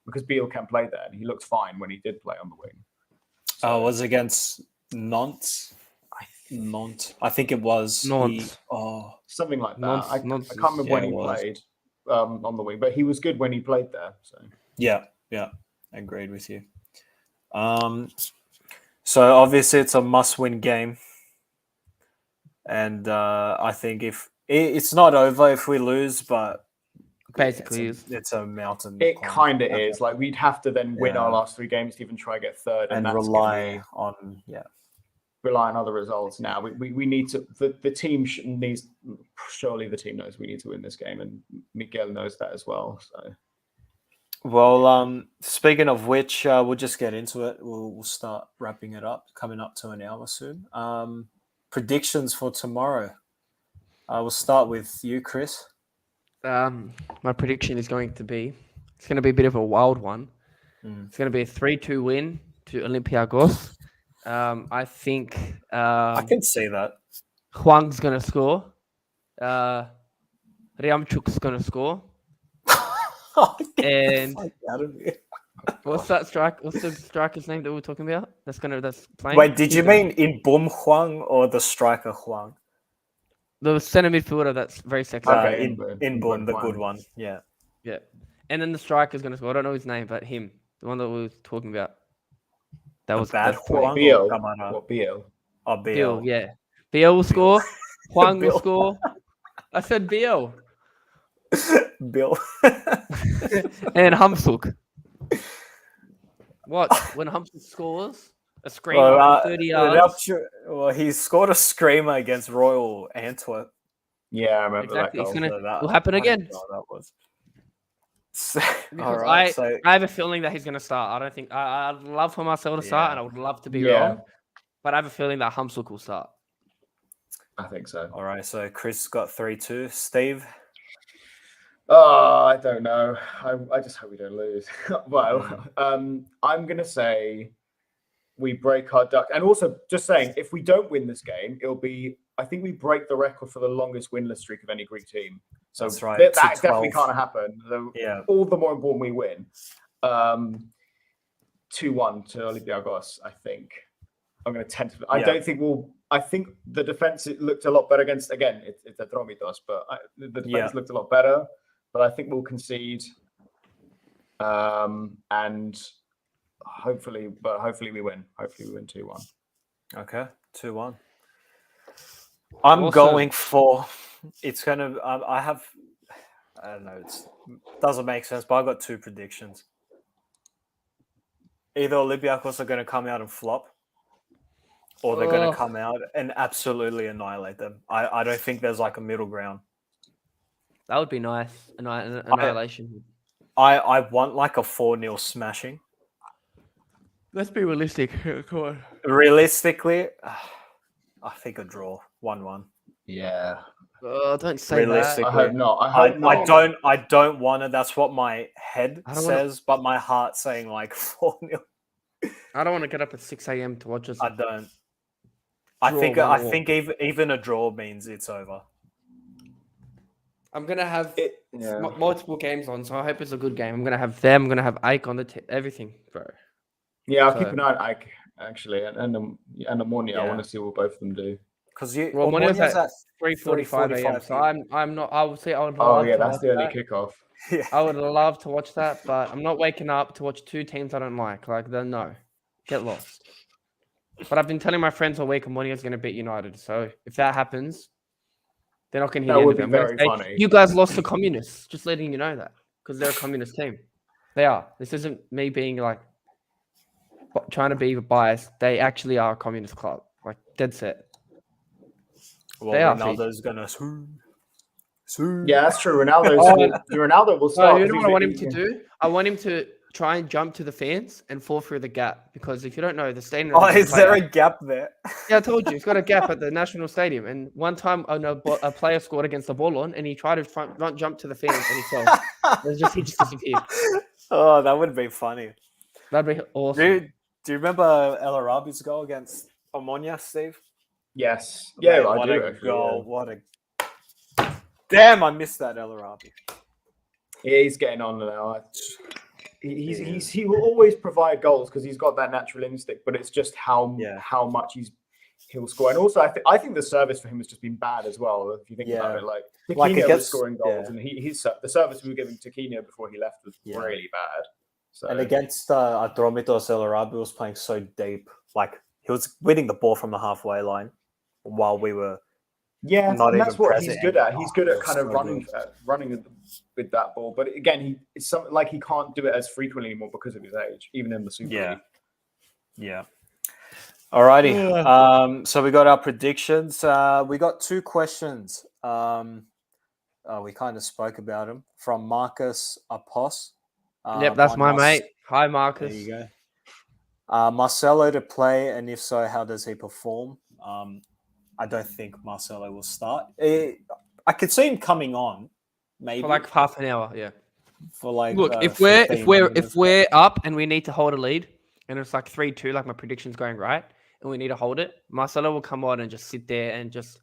Because Beale can play there, and he looked fine when he did play on the wing. So, was against Nantes? I think it was Nantes. Something like that. I can't remember when he played on the wing, but he was good when he played there. So yeah, agreed with you. So obviously it's a must-win game, and I think if it's not over if we lose, but. Basically, it's a mountain. It kind of is. Like we'd have to then win our last 3 games to even try get third, and rely on other results. Now we need to. The team needs. Surely the team knows we need to win this game, and Miguel knows that as well. So, well, speaking of which, we'll just get into it. We'll start wrapping it up. Coming up to an hour soon. Predictions for tomorrow. We'll start with you, Chris. My prediction is going to be a bit of a wild one. It's going to be a 3-2 win to Olympiakos. I think I can see that. Huang's going to score. Ryamchuk's going to score. And what's that strike? What's the striker's name that we were talking about? That's playing. Wait, did you mean in Bum Huang or the striker Huang? The centre midfielder that's very sexy. In Bum, the good one. Yeah. Yeah. And then the striker's going to score. I don't know his name, but him. The one that we were talking about. That was bad Huang. Beale. Beale. Oh, Beale. Beale, yeah. Beale will score. Huang will score. I said Beale. Bill. And Hamsuk. What? When Hamsuk scores? A screamer 30 yards. Well, he scored a screamer against Royal Antwerp. Yeah, I remember that goal. It will happen again. That was. I have a feeling that he's going to start. I don't think I'd love for Marcel to start, and I would love to be wrong, but I have a feeling that Hamsuk will start. I think so. All right, so Chris got 3-2. Steve? Oh, I don't know. I just hope we don't lose. Well, I'm going to say we break our duck. And also, just saying, if we don't win this game, I think we break the record for the longest winless streak of any Greek team. So that's right. That definitely can't happen. All the more important we win. 2-1 to Olympiakos, I think. I'm going to tentatively. I think the defense looked a lot better against, again, it's Atromitos, but the defense looked a lot better. But I think we'll concede. And hopefully we win. Hopefully we win 2-1. Okay, 2-1. I'm going for. It's going to. I have I don't know. It doesn't make sense, but I got 2 predictions. Either Olympiakos are going to come out and flop, or they're going to come out and absolutely annihilate them. I don't think there's like a middle ground. That would be nice. Annihilation. I want like a 4-0 smashing. Let's be realistic. Come on. Realistically, I think a draw, 1-1. Yeah. Don't say that. I hope not. I don't want it. That's what my head says, but my heart's saying like 4-0. I don't want to get up at 6 a.m. to watch this. I don't. I think even a draw means it's over. I'm gonna have multiple games on, so I hope it's a good game. I'm gonna have them. I'm gonna have Ike on everything, bro. Yeah, I'll keep an eye on Ike actually, and Ammonia. Yeah. I want to see what both of them do. Because Ammonia's at 3:45 a.m. So I'm not. I would say I would. That's the early kickoff. Yeah. I would love to watch that, but I'm not waking up to watch 2 teams I don't like. Like, then no, get lost. But I've been telling my friends all week Ammonia's going to beat United. So if that happens, then I can hear would be very funny. You guys lost to communists. Just letting you know that, because they're a communist team. They are. This isn't me being like trying to be biased. They actually are a communist club. Like, dead set. Well, Ronaldo's gonna soon. Yeah, that's true. Ronaldo will start. You know what I want him to do? I want him to try and jump to the fans and fall through the gap. Because if you don't know, the stadium. Is there a gap there? Yeah, I told you. It's got a gap at the National Stadium. And one time, a player scored against the ball on, and he tried to front jump to the fans, and he fell. He just disappeared. Oh, that would be funny. That'd be awesome. Do you remember El Arabi's goal against Ammonia, Steve? Yes. Yeah, I do. What a goal. What a... Damn, I missed that El Arabi. Yeah, he's getting on now. He will always provide goals because he's got that natural instinct, but it's just how much he'll score. And also, I think the service for him has just been bad as well. If you think about it, like Tiquinho was scoring goals, and the service we were giving Tiquinho before he left was really bad. So. And against Atromitos, El Arabi was playing so deep, like he was winning the ball from the halfway line while we were. Yeah, and that's what he's good at. He's good at kind of running with that ball. But again, it's something like he can't do it as frequently anymore because of his age, even in the Super League. Yeah. Alrighty. So we got our predictions. We got 2 questions. We kind of spoke about them from Marcus Apos. Yep, that's my mate. Hi, Marcus. There you go. Marcelo to play, and if so, how does he perform? I don't think Marcelo will start. I could see him coming on, maybe for like half an hour. Yeah. For like, look, if we're up and we need to hold a lead, and it's like 3-2, like my prediction's going right, and we need to hold it, Marcelo will come on and just sit there and just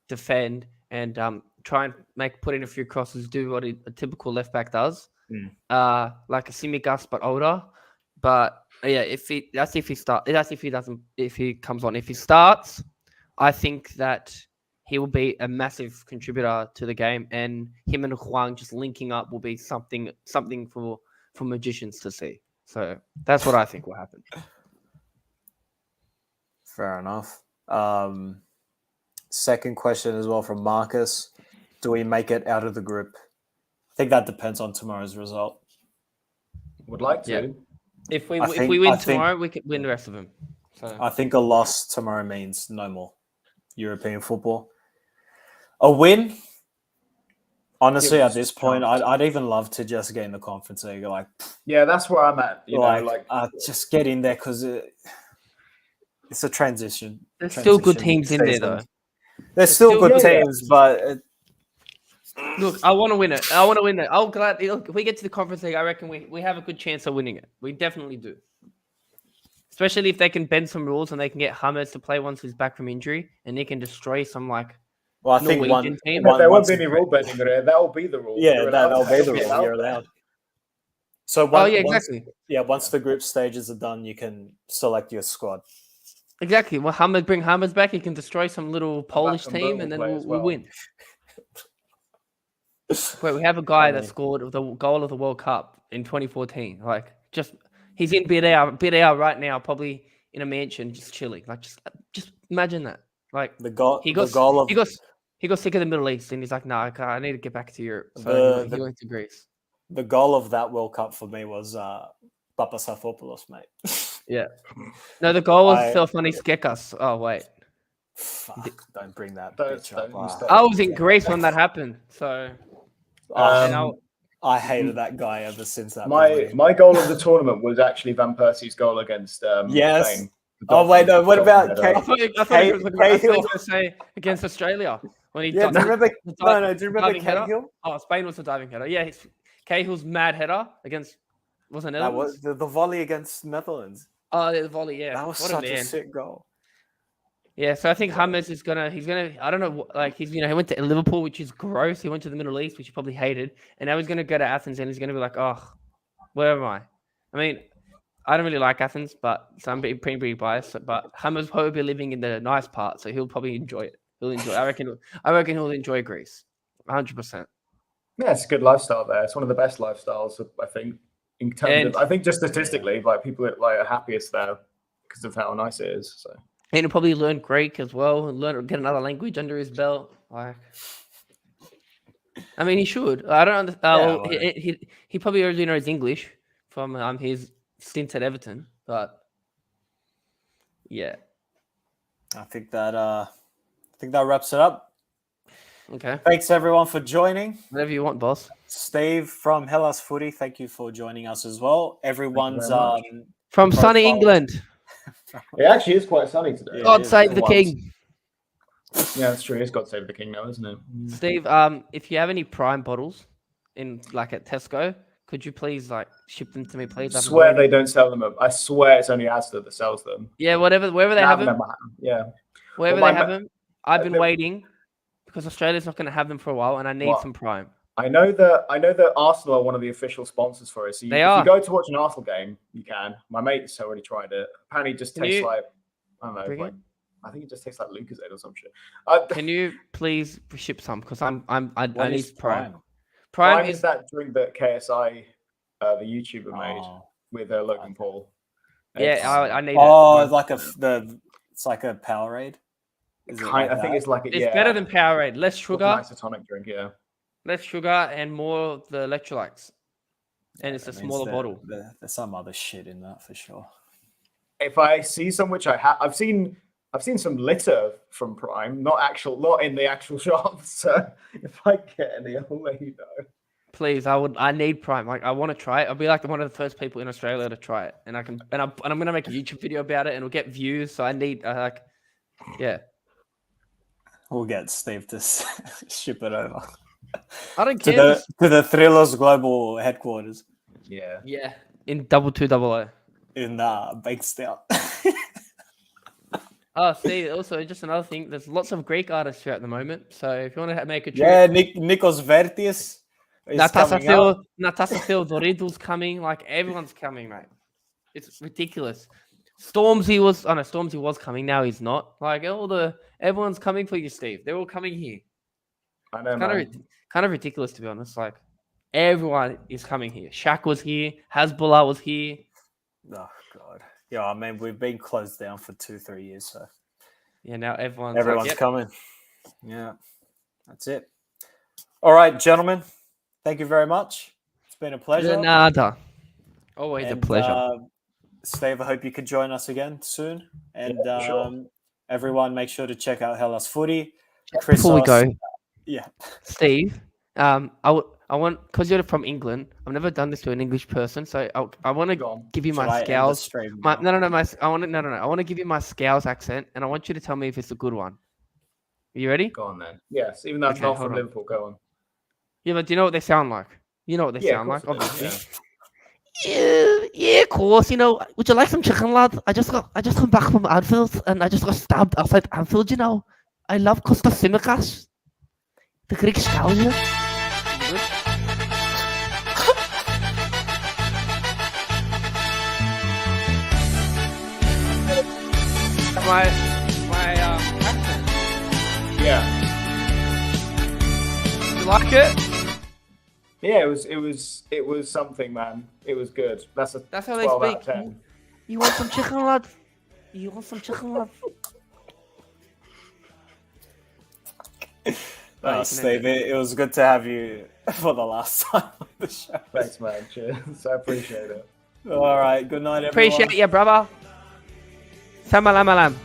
defend and try and put in a few crosses, do what a typical left back does, like a Simigas but older. But yeah, if he comes on. If he starts, I think that he will be a massive contributor to the game, and him and Huang just linking up will be something for magicians to see. So that's what I think will happen. Fair enough. Second question as well from Marcus. Do we make it out of the group? I think that depends on tomorrow's result. Would like to. Yeah. If we win tomorrow, we can win the rest of them. So. I think a loss tomorrow means no more European football. A win, honestly, at this point, I'd even love to just get in the Conference League. Like, yeah, that's where I'm at. Just get in there because it's a transition. There's still good teams in there, though. There's still good teams, but look, I want to win it. I'll gladly. Look, if we get to the Conference League, I reckon we have a good chance of winning it. We definitely do. Especially if they can bend some rules and they can get Hammers to play once he's back from injury, and he can destroy some I think Norwegian team. If there won't be any rule bending there, that will be the rule. Yeah, that'll be the rule. You're allowed. So exactly. Once the group stages are done, you can select your squad. Exactly. Well, bring Hammers back. He can destroy some little Polish team, and then we'll win. Wait, we have a guy that scored the goal of the World Cup in 2014. He's in bid out right now, probably in a mansion, just chilling. Just imagine that. Like the goal he got sick of the Middle East, and he's like, "No, I need to get back to Europe." So he went to Greece. The goal of that World Cup for me was Papasafopoulos, mate. Yeah. No, the goal was Stefanis Gekas. Oh wait. Fuck! Don't bring that Don't bitch up. I was in Greece when that happened, so. I hated that guy ever since that. My goal of the tournament was actually Van Persie's goal against Spain. Oh wait, no. What about Cahill? I thought you were going to say against Australia when he. Yeah, do you remember? No. Do you remember Cahill? Cahill? Oh, Spain was a diving header. Yeah, Cahill's mad header against. Wasn't it? That was the volley against Netherlands. Oh, the volley. Yeah, that was such a sick goal. Yeah, so I think James he's gonna. I don't know. Like he went to Liverpool, which is gross. He went to the Middle East, which he probably hated, and now he's gonna go to Athens, and he's gonna be like, oh, where am I? I mean, I don't really like Athens, but so I'm pretty biased. But James will probably be living in the nice part, so he'll probably enjoy it. He'll enjoy. I reckon he'll enjoy Greece, 100%. Yeah, it's a good lifestyle there. It's one of the best lifestyles, I think. In terms of, I think just statistically, like people are happiest there because of how nice it is. So. And he'll probably learn Greek as well, and get another language under his belt. Like, I mean, he should. I don't understand. He probably already knows English from his stint at Everton, but yeah, I think that wraps it up. Okay. Thanks everyone for joining. Whatever you want, boss. Steve from Hellas Footy, thank you for joining us as well. Everyone's from sunny England. It actually is quite sunny today. God save the king. Yeah, that's true. It's God save the king now, isn't it? Steve, if you have any Prime bottles in at Tesco, could you please ship them to me, please? I swear they don't sell them. I swear it's only Asda that sells them. Yeah, wherever they have them. Yeah. Wherever they have them. I've been waiting because Australia's not going to have them for a while, and I need some Prime. I know that Arsenal are one of the official sponsors for it. So if you go to watch an Arsenal game, you can. My mate's already tried it. Apparently, it just tastes like I don't know. I think it just tastes like Lucozade or some shit. Can you please ship some? Because I need Prime. Prime is that drink that KSI, the YouTuber, made with Logan Paul. I need it. Oh, it's like a Powerade. I think it's like it's better than Powerade. Less sugar. It's a isotonic drink, yeah. Less sugar and more of the electrolytes. And it's a smaller bottle. There's some other shit in that for sure. If I see some, which I have, I've seen some litter from Prime, not in the actual shops. So if I get any, I'll let you know. Please, I need Prime. I want to try it. I'll be one of the first people in Australia to try it, and I'm gonna make a YouTube video about it, and it'll get views. So I need yeah. We'll get Steve to ship it over. I don't care. To the Thrillers Global headquarters. Yeah. Yeah. In 2200. In Bankstown. Oh, see, also just another thing. There's lots of Greek artists here at the moment. So if you want to make a trip. Yeah, Nikos Vertis. Natasha Theodoridou's coming. Everyone's coming, mate. It's ridiculous. Stormzy was coming. Now he's not. Everyone's coming for you, Steve. They're all coming here. I know, kind of ridiculous, to be honest. Everyone is coming here. Shaq was here. Hezbollah was here. Oh, God. Yeah, I mean, we've been closed down for 2-3 years, so. Yeah, now everyone's coming. Yeah, that's it. All right, gentlemen. Thank you very much. It's been a pleasure. Nada. Always a pleasure. Steve, I hope you could join us again soon. And sure. Everyone, make sure to check out Hellas Footy. Before we go, Steve, I want, because you're from England, I've never done this to an English person, so I want to give you my Scouse. I want to give you my Scouse accent, and I want you to tell me if it's a good one. Are you ready? Go on then. Yes, even though it's not from Liverpool, go on. Yeah, but do you know what they sound like? You know what they sound like, obviously. Yeah, of course. Would you like some chicken, lad? I just come back from Anfield, and I just got stabbed outside Anfield. I love Costa Simicas, the Greek Scouser. My accent. Yeah. You like it? Yeah, it was something, man. It was good. That's how they speak. Out of 10. You want some chicken, lad? You want some chicken, lad? Steve, it was good to have you for the last time on the show. Thanks, man. Cheers. I appreciate it. All right. Good night, everyone. Appreciate you, brother. Samalamalam.